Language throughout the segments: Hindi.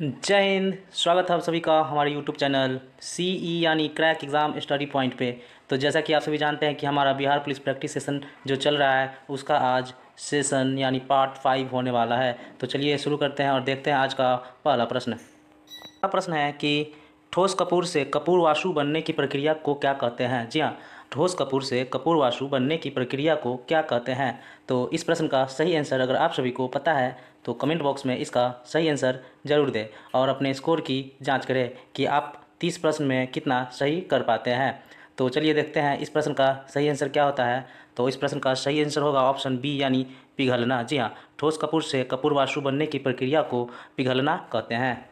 जय हिंद। स्वागत है आप सभी का हमारे यूट्यूब चैनल CE यानी क्रैक एग्ज़ाम स्टडी पॉइंट पे। तो जैसा कि आप सभी जानते हैं कि हमारा बिहार पुलिस प्रैक्टिस सेशन जो चल रहा है उसका आज सेशन यानी पार्ट 5 होने वाला है। तो चलिए शुरू करते हैं और देखते हैं आज का पहला प्रश्न। पहला प्रश्न है कि ठोस कपूर से कपूर वाशु बनने की प्रक्रिया को क्या कहते हैं। जी हाँ, ठोस कपूर से कपूर वाशु बनने की प्रक्रिया को क्या कहते हैं। तो इस प्रश्न का सही आंसर अगर आप सभी को पता है तो कमेंट बॉक्स में इसका सही आंसर ज़रूर दें और अपने स्कोर की जांच करें कि आप 30 प्रश्न में कितना सही कर पाते हैं। तो चलिए देखते हैं इस प्रश्न का सही आंसर क्या होता है। तो इस प्रश्न का सही आंसर होगा ऑप्शन बी यानी पिघलना। जी हाँ, ठोस कपूर से कपूर वाशु बनने की प्रक्रिया को पिघलना कहते हैं।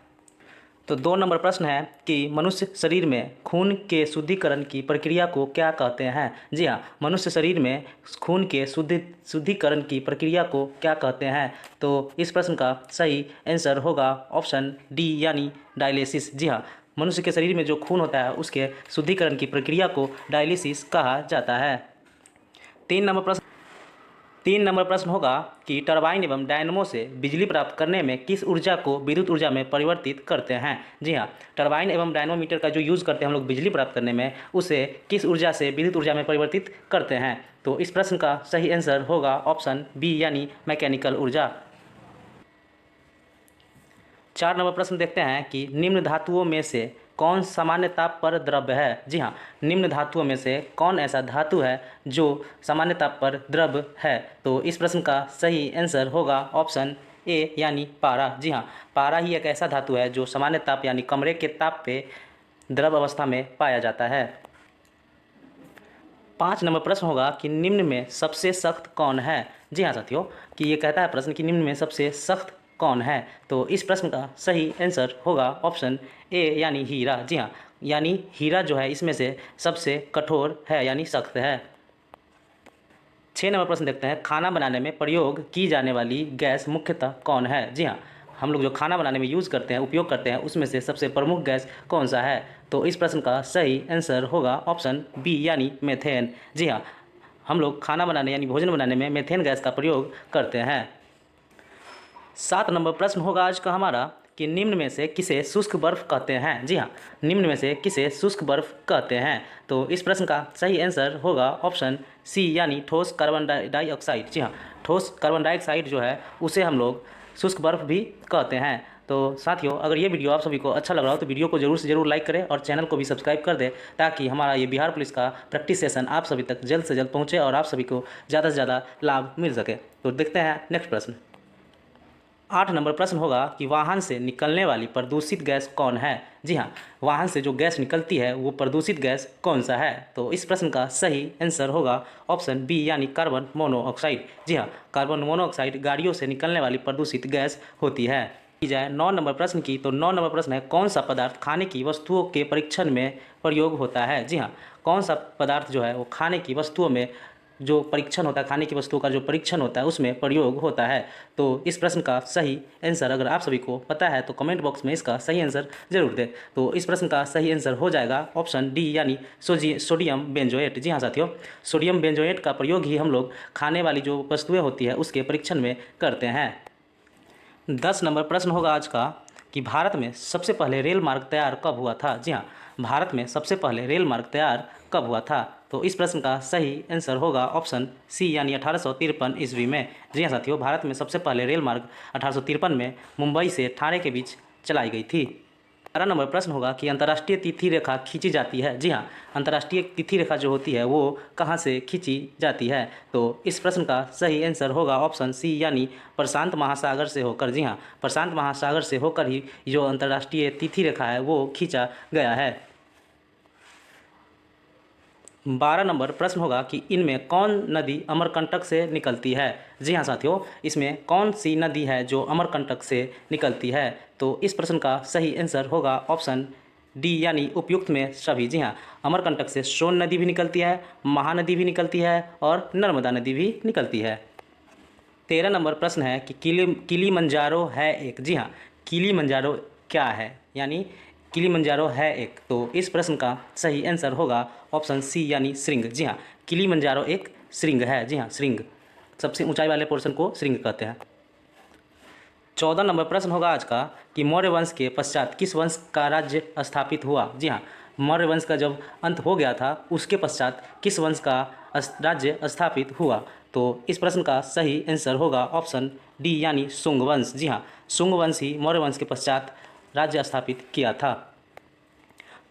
तो 2 नंबर प्रश्न है कि मनुष्य शरीर में खून के शुद्धिकरण की प्रक्रिया को क्या कहते हैं। जी हाँ, मनुष्य शरीर में खून के शुद्धिकरण की प्रक्रिया को क्या कहते हैं। तो इस प्रश्न का सही आंसर होगा ऑप्शन डी यानी डायलिसिस। जी हाँ, मनुष्य के शरीर में जो खून होता है उसके शुद्धिकरण की प्रक्रिया को डायलिसिस कहा जाता है। 3 नंबर प्रश्न होगा कि टरबाइन एवं डायनमो से बिजली प्राप्त करने में किस ऊर्जा को विद्युत ऊर्जा में परिवर्तित करते हैं। जी हाँ, टरबाइन एवं डायनोमीटर का जो यूज़ करते हैं हम लोग बिजली प्राप्त करने में, उसे किस ऊर्जा से विद्युत ऊर्जा में परिवर्तित करते हैं। तो इस प्रश्न का सही आंसर होगा ऑप्शन बी यानी मैकेनिकल ऊर्जा। 4 नंबर प्रश्न देखते हैं कि निम्न धातुओं में से कौन सामान्य ताप पर द्रव्य है। जी हाँ, निम्न धातुओं में से कौन ऐसा धातु है जो सामान्य ताप पर द्रव्य है। तो इस प्रश्न का सही आंसर होगा ऑप्शन ए यानी पारा। जी हाँ, पारा ही एक ऐसा धातु है जो सामान्य ताप यानी कमरे के ताप पे द्रव अवस्था में पाया जाता है। 5 नंबर प्रश्न होगा कि निम्न में सबसे सख्त कौन है। जी हाँ साथियों, कि ये कहता है प्रश्न कि निम्न में सबसे सख्त कौन है। तो इस प्रश्न का सही आंसर होगा ऑप्शन ए यानी हीरा। जी हाँ, यानी हीरा जो है इसमें से सबसे कठोर है यानी सख्त है। 6 नंबर प्रश्न देखते हैं, खाना बनाने में प्रयोग की जाने वाली गैस मुख्यतः कौन है। जी हाँ, हम लोग जो खाना बनाने में यूज़ करते हैं, उपयोग करते हैं, उसमें से सबसे प्रमुख गैस कौन सा है। तो इस प्रश्न का सही आंसर होगा ऑप्शन बी यानी मेथेन। जी हाँ, हम लोग खाना बनाने यानी भोजन बनाने में मेथेन गैस का प्रयोग करते हैं। 7 नंबर प्रश्न होगा आज का हमारा कि निम्न में से किसे शुष्क बर्फ कहते हैं। जी हाँ, निम्न में से किसे शुष्क बर्फ कहते हैं। तो इस प्रश्न का सही आंसर होगा ऑप्शन सी यानी ठोस कार्बन डाइऑक्साइड। जी हाँ, ठोस कार्बन डाइऑक्साइड जो है उसे हम लोग शुष्क बर्फ भी कहते हैं। तो साथियों, अगर ये वीडियो आप सभी को अच्छा लग रहा हो तो वीडियो को जरूर से जरूर लाइक करें और चैनल को भी सब्सक्राइब कर दें ताकि हमारा ये बिहार पुलिस का प्रैक्टिस सेशन आप सभी तक जल्द से जल्द पहुँचे और आप सभी को ज़्यादा से ज़्यादा लाभ मिल सके। तो देखते हैं नेक्स्ट प्रश्न। 8 नंबर प्रश्न होगा कि वाहन से निकलने वाली प्रदूषित गैस कौन है। जी हाँ, वाहन से जो गैस निकलती है वो प्रदूषित गैस कौन सा है। तो इस प्रश्न का सही आंसर होगा ऑप्शन बी यानी कार्बन मोनोऑक्साइड। जी हाँ, कार्बन मोनोऑक्साइड गाड़ियों से निकलने वाली प्रदूषित गैस होती है। की जाए 9 नंबर प्रश्न की, तो 9 नंबर प्रश्न है कौन सा पदार्थ खाने की वस्तुओं के परीक्षण में प्रयोग होता है। जी हाँ, कौन सा पदार्थ जो है वो खाने की वस्तुओं में जो परीक्षण होता है, खाने की वस्तुओं का जो परीक्षण होता है उसमें प्रयोग होता है। तो इस प्रश्न का सही आंसर अगर आप सभी को पता है तो कमेंट बॉक्स में इसका सही आंसर जरूर दें। तो इस प्रश्न का सही आंसर हो जाएगा ऑप्शन डी यानी सोडियम बेंजोएट। जी हाँ साथियों, सोडियम बेंजोएट का प्रयोग ही हम लोग खाने वाली जो वस्तुएं होती है उसके परीक्षण में करते हैं। 10 नंबर प्रश्न होगा आज का कि भारत में सबसे पहले रेल मार्ग तैयार कब हुआ था। जी हाँ, भारत में सबसे पहले रेल मार्ग तैयार कब हुआ था। तो इस प्रश्न का सही आंसर होगा ऑप्शन सी यानी 1853 ईस्वी में। जी हाँ साथियों, भारत में सबसे पहले रेल मार्ग 1853 में मुंबई से ठाणे के बीच चलाई गई थी। 12 नंबर प्रश्न होगा कि अंतर्राष्ट्रीय तिथि रेखा खींची जाती है। जी हाँ, अंतर्राष्ट्रीय तिथि रेखा जो होती है वो कहाँ से खींची जाती है। तो इस प्रश्न का सही आंसर होगा ऑप्शन सी यानी प्रशांत महासागर से होकर। जी हाँ, प्रशांत महासागर से होकर ही जो अंतर्राष्ट्रीय तिथि रेखा है वो खींचा गया है। 12 नंबर प्रश्न होगा कि इनमें कौन नदी अमरकंटक से निकलती है। जी हाँ साथियों, इसमें कौन सी नदी है जो अमरकंटक से निकलती है। तो इस प्रश्न का सही आंसर होगा ऑप्शन डी यानी उपयुक्त में सभी। जी हाँ, अमरकंटक से सोन नदी भी निकलती है, महानदी भी निकलती है और नर्मदा नदी भी निकलती है। 13 नंबर प्रश्न है कि किलीमंजारो है एक। जी हाँ, किलीमंजारो क्या है, यानी किलीमंजारो है एक। तो इस प्रश्न का सही आंसर होगा ऑप्शन सी यानी श्रृंग। जी हाँ, किलीमंजारो एक श्रृंग है। जी हाँ, श्रृंग, सबसे ऊंचाई वाले पोर्शन को श्रृंग कहते हैं। 14 नंबर प्रश्न होगा आज का कि मौर्य वंश के पश्चात किस वंश का राज्य स्थापित हुआ। जी हाँ, मौर्य वंश का जब अंत हो गया था उसके पश्चात किस वंश का राज्य स्थापित हुआ। तो इस प्रश्न का सही आंसर होगा ऑप्शन डी यानी शुंग वंश। जी हाँ, शुंग वंश ही मौर्य वंश के पश्चात राज्य स्थापित किया था।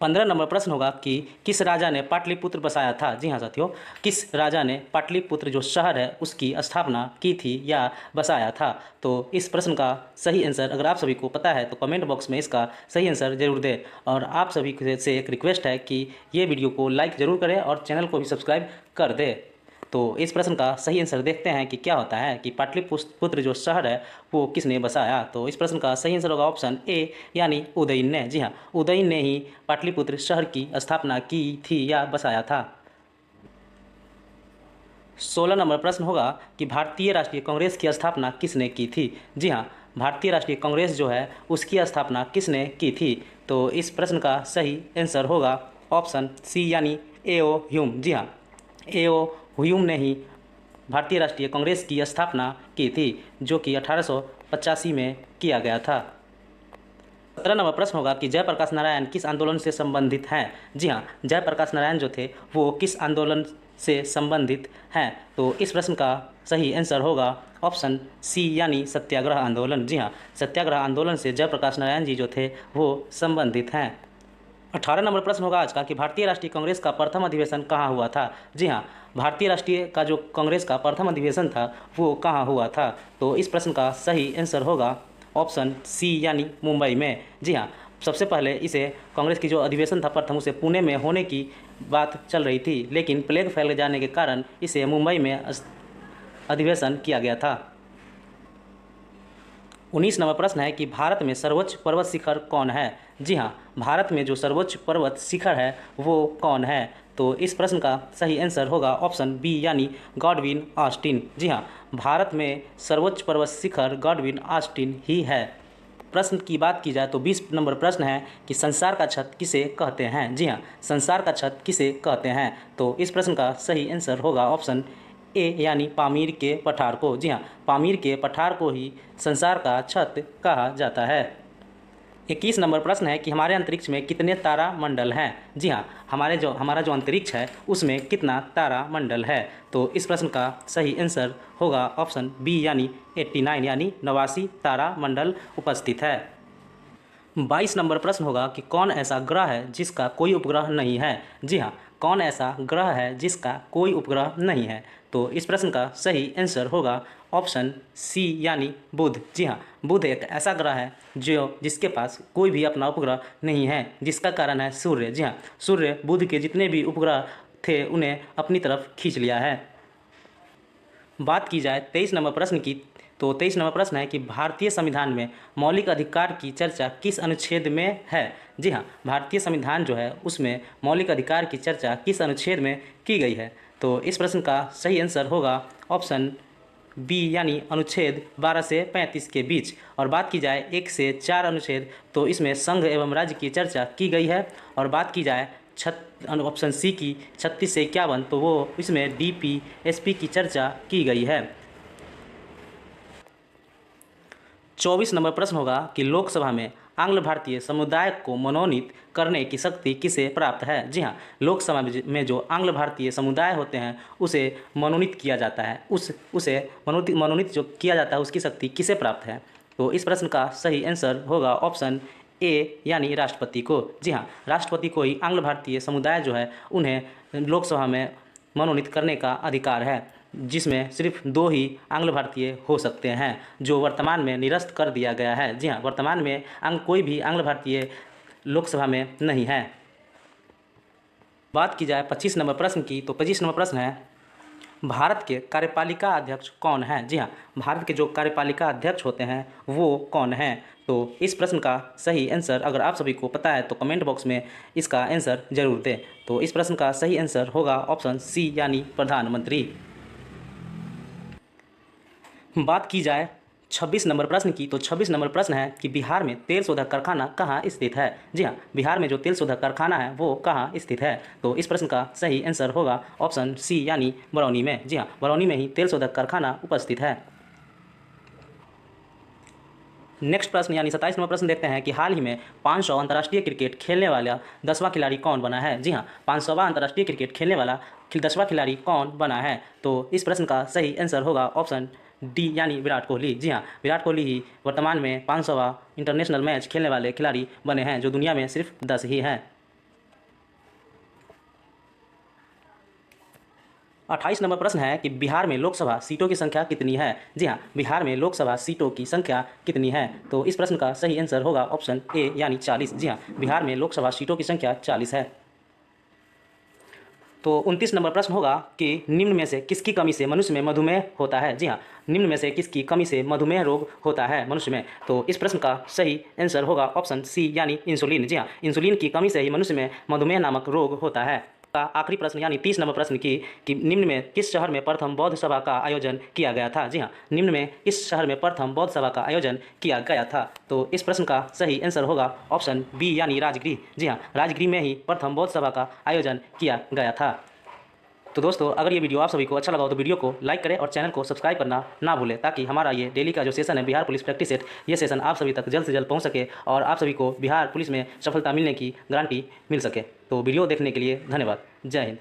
15 नंबर प्रश्न होगा कि किस राजा ने पाटलिपुत्र बसाया था। जी हाँ साथियों, किस राजा ने पाटलिपुत्र जो शहर है उसकी स्थापना की थी या बसाया था। तो इस प्रश्न का सही आंसर अगर आप सभी को पता है तो कमेंट बॉक्स में इसका सही आंसर जरूर दें। और आप सभी से एक रिक्वेस्ट है कि ये वीडियो को लाइक ज़रूर करें और चैनल को भी सब्सक्राइब कर दें। तो इस प्रश्न का सही आंसर देखते हैं कि क्या होता है कि पाटलिपुत्र जो शहर है वो किसने बसाया। तो इस प्रश्न का सही आंसर होगा ऑप्शन ए यानी उदयन ने। जी हाँ, उदयन ने ही पाटलिपुत्र शहर की स्थापना की थी या बसाया था। 16 नंबर प्रश्न होगा कि भारतीय राष्ट्रीय कांग्रेस की स्थापना किसने की थी। जी हाँ, भारतीय राष्ट्रीय कांग्रेस जो है उसकी स्थापना किसने की थी। तो इस प्रश्न का सही आंसर होगा ऑप्शन सी यानी एओ ह्यूम। जी हाँ, एओ ह्यूम ने ही भारतीय राष्ट्रीय कांग्रेस की स्थापना की थी जो कि 1885 में किया गया था। 17 नंबर प्रश्न होगा कि जयप्रकाश नारायण किस आंदोलन से संबंधित हैं। जी हाँ, जयप्रकाश नारायण जो थे वो किस आंदोलन से संबंधित हैं। तो इस प्रश्न का सही आंसर होगा ऑप्शन सी यानी सत्याग्रह आंदोलन। जी हाँ, सत्याग्रह आंदोलन से जयप्रकाश नारायण जी जो थे वो संबंधित हैं। 18 नंबर प्रश्न होगा आज का कि भारतीय राष्ट्रीय कांग्रेस का प्रथम अधिवेशन कहाँ हुआ था। जी हाँ, भारतीय राष्ट्रीय का जो कांग्रेस का प्रथम अधिवेशन था वो कहाँ हुआ था। तो इस प्रश्न का सही आंसर होगा ऑप्शन सी यानी मुंबई में। जी हाँ, सबसे पहले इसे कांग्रेस की जो अधिवेशन था प्रथम उसे पुणे में होने की बात चल रही थी, लेकिन प्लेग फैल जाने के कारण इसे मुंबई में अधिवेशन किया गया था। 19 नंबर प्रश्न है कि भारत में सर्वोच्च पर्वत शिखर कौन है। जी हाँ, भारत में जो सर्वोच्च पर्वत शिखर है वो कौन है। तो इस प्रश्न का सही आंसर होगा ऑप्शन बी यानी गॉडविन ऑस्टिन। जी हाँ, भारत में सर्वोच्च पर्वत शिखर गॉडविन ऑस्टिन ही है। प्रश्न की बात की जाए तो 20 नंबर प्रश्न है कि संसार का छत किसे कहते हैं। जी हाँ, संसार का छत किसे कहते हैं। तो इस प्रश्न का सही आंसर होगा ऑप्शन ए यानी पामीर के पठार को। जी हाँ, पामीर के पठार को ही संसार का छत कहा जाता है। 21 नंबर प्रश्न है कि हमारे अंतरिक्ष में कितने तारा मंडल हैं। जी हाँ, हमारा जो अंतरिक्ष है उसमें कितना तारा मंडल है। तो इस प्रश्न का सही आंसर होगा ऑप्शन बी यानी 89 यानी 89 तारा मंडल उपस्थित है। 22 नंबर प्रश्न होगा कि कौन ऐसा ग्रह है जिसका कोई उपग्रह नहीं है। जी हाँ, कौन ऐसा ग्रह है जिसका कोई उपग्रह नहीं है। तो इस प्रश्न का सही आंसर होगा ऑप्शन सी यानी बुध। जी हाँ, बुध एक ऐसा ग्रह है जिसके पास कोई भी अपना उपग्रह नहीं है, जिसका कारण है सूर्य। जी हाँ, सूर्य बुध के जितने भी उपग्रह थे उन्हें अपनी तरफ खींच लिया है। बात की जाए 23 नंबर प्रश्न की तो 23 नंबर प्रश्न है कि भारतीय संविधान में मौलिक अधिकार की चर्चा किस अनुच्छेद में है। जी हाँ, भारतीय संविधान जो है उसमें मौलिक अधिकार की चर्चा किस अनुच्छेद में की गई है। तो इस प्रश्न का सही आंसर होगा ऑप्शन बी यानी अनुच्छेद 12 से 35 के बीच। और बात की जाए 1 से 4 अनुच्छेद तो इसमें संघ एवं राज्य की चर्चा की गई है। और बात की जाए ऑप्शन सी की 36 से 51 तो वो इसमें DPSP की चर्चा की गई है। 24 नंबर प्रश्न होगा कि लोकसभा में आंग्ल भारतीय समुदाय को मनोनीत करने की शक्ति किसे प्राप्त है। जी हाँ, लोकसभा में जो आंग्ल भारतीय समुदाय होते हैं उसे मनोनीत किया जाता है, उसे मनोनीत जो किया जाता है उसकी शक्ति किसे प्राप्त है। तो इस प्रश्न का सही आंसर होगा ऑप्शन ए यानी राष्ट्रपति को। जी हाँ, राष्ट्रपति को ही आंग्ल भारतीय समुदाय जो है उन्हें लोकसभा में मनोनीत करने का अधिकार है, जिसमें सिर्फ 2 ही आंग्ल भारतीय हो सकते हैं जो वर्तमान में निरस्त कर दिया गया है। जी हाँ, वर्तमान में कोई भी आंग्ल भारतीय लोकसभा में नहीं है। बात की जाए 25 नंबर प्रश्न की तो 25 नंबर प्रश्न है भारत के कार्यपालिका अध्यक्ष कौन है। जी हाँ, भारत के जो कार्यपालिका अध्यक्ष होते हैं वो कौन हैं। तो इस प्रश्न का सही आंसर अगर आप सभी को पता है तो कमेंट बॉक्स में इसका आंसर जरूर दें। तो इस प्रश्न का सही आंसर होगा ऑप्शन सी यानी प्रधानमंत्री। बात की जाए 26 नंबर प्रश्न की तो 26 नंबर प्रश्न है कि बिहार में तेल शोधक कारखाना कहाँ स्थित है। जी हाँ, बिहार में जो तेल शोधक कारखाना है वो कहाँ स्थित है। तो इस प्रश्न का सही आंसर होगा ऑप्शन सी यानी बरौनी में। जी हाँ, बरौनी में ही तेल शोधक कारखाना उपस्थित है। नेक्स्ट प्रश्न यानी 27 नंबर प्रश्न देखते हैं कि हाल ही में 500 अंतर्राष्ट्रीय क्रिकेट खेलने वाला 10वां खिलाड़ी कौन बना है। जी हाँ, 500वां अंतर्राष्ट्रीय क्रिकेट खेलने वाला 10वां खिलाड़ी कौन बना है। तो इस प्रश्न का सही आंसर होगा ऑप्शन डी यानी विराट कोहली। जी हाँ, विराट कोहली ही वर्तमान में 500वां इंटरनेशनल मैच खेलने वाले खिलाड़ी बने हैं, जो दुनिया में सिर्फ 10 ही हैं। 28 नंबर प्रश्न है कि बिहार में लोकसभा सीटों की संख्या कितनी है। जी हाँ, बिहार में लोकसभा सीटों की संख्या कितनी है। तो इस प्रश्न का सही आंसर होगा ऑप्शन ए यानी 40। जी हाँ, बिहार में लोकसभा सीटों की संख्या 40 है। तो 29 नंबर प्रश्न होगा कि निम्न में से किसकी कमी से मनुष्य में मधुमेह होता है। जी हाँ, निम्न में से किसकी कमी से मधुमेह रोग होता है मनुष्य में। तो इस प्रश्न का सही आंसर होगा ऑप्शन सी यानी इंसुलिन। जी हाँ, इंसुलिन की कमी से ही मनुष्य में मधुमेह नामक रोग होता है। का आखिरी प्रश्न यानी 30 नंबर प्रश्न कि निम्न में किस शहर में प्रथम बौद्ध सभा का आयोजन किया गया था। जी हाँ, निम्न में किस शहर में प्रथम बौद्ध सभा का आयोजन किया गया था। तो इस प्रश्न का सही आंसर होगा ऑप्शन बी यानी राजगृह। जी हाँ, राजगृह में ही प्रथम बौद्ध सभा का आयोजन किया गया था। तो दोस्तों, अगर ये वीडियो आप सभी को अच्छा लगा हो तो वीडियो को लाइक करें और चैनल को सब्सक्राइब करना ना भूलें, ताकि हमारा ये डेली का जो सेशन है बिहार पुलिस प्रैक्टिस सेट, ये सेशन आप सभी तक जल्द से जल्द पहुंच सके और आप सभी को बिहार पुलिस में सफलता मिलने की गारंटी मिल सके। तो वीडियो देखने के लिए धन्यवाद। जय हिंद।